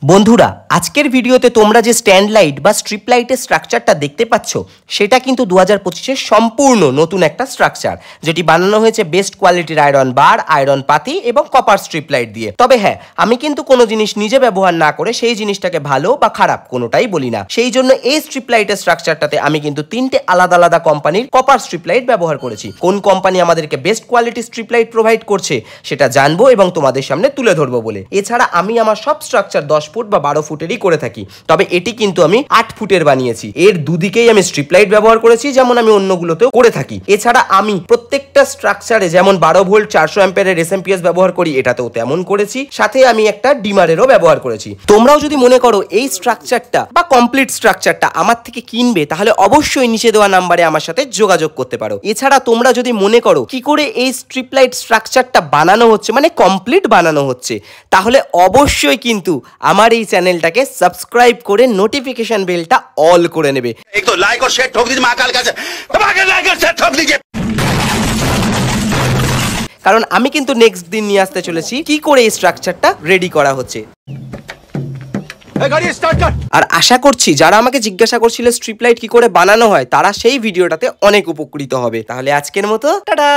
বন্ধুরা আজকের ভিডিওতে তোমরা যে স্ট্যান্ড লাইট বা স্ট্রিপ লাইটের স্ট্রাকচারটা দেখতে পাচ্ছ সেটা কিন্তু 2025-এর সম্পূর্ণ নতুন একটা স্ট্রাকচার, যেটি বানানো হয়েছে বেস্ট কোয়ালিটির আয়রন বার, আয়রন পাতি এবং কপার স্ট্রিপ লাইট দিয়ে। তবে হ্যাঁ, আমি কিন্তু কোনো জিনিস নিজে ব্যবহার না করে সেই জিনিসটাকে ভালো বা খারাপ কোনোটাই বলি না। সেই জন্য এই স্ট্রিপ লাইটের স্ট্রাকচারটাতে আমি কিন্তু তিনটে আলাদা আলাদা কোম্পানির কপার স্ট্রিপ লাইট ব্যবহার করেছি। কোন কোম্পানি আমাদেরকে বেস্ট কোয়ালিটির স্ট্রিপ লাইট প্রোভাইড করছে সেটা জানবো এবং তোমাদের সামনে তুলে ধরবো বলে। এছাড়া আমি আমার সব স্ট্রাকচার 10 ফুট বা 12 ফুটেরই করে থাকি, তবে এটি কিন্তু আমি 8 ফুটের বানিয়েছি। এর দুদিকেই আমি স্ট্রিপ লাইট ব্যবহার করেছি, যেমন আমি অন্যগুলোতেও করে থাকি। এছাড়া আমি প্রত্যেকটা স্ট্রাকচারে যেমন 12 ভোল্ট 400 অ্যাম্পিয়ারের এসএমপিএস ব্যবহার করি, এটাতেও তেমন করেছি। সাথে আমি একটা ডিমারেরও ব্যবহার করেছি। তোমরাও যদি মনে করো এই স্ট্রাকচারটা বা কমপ্লিট স্ট্রাকচারটা আমার থেকে কিনবে, তাহলে অবশ্যই নিচে দেওয়া নাম্বারে আমার সাথে যোগাযোগ করতে পারো। এছাড়া তোমরা যদি মনে করো কি করে এই স্ট্রিপ লাইট স্ট্রাকচারটা বানানো হচ্ছে, মানে কমপ্লিট বানানো হচ্ছে, তাহলে অবশ্যই কিন্তু আমার এই চ্যানেলটাকে সাবস্ক্রাইব করে নোটিফিকেশন বেলটা অল করে নেবে। एक तो लाइक और शेयर ठोक दीजिए महाकाल का लाइक और शेयर ठोक दीजिए। কারণ আমি কিন্তু নেক্সট দিন নিয়ে আসতে চলেছি কি করে এই স্ট্রাকচারটা রেডি করা হচ্ছে। আর আশা করছি যারা আমাকে জিজ্ঞাসা করছিল স্ট্রিপ লাইট কি করে বানানো হয়, তারা সেই ভিডিওটাতে অনেক উপকৃত হবে। তাহলে আজকের মতো টাটা।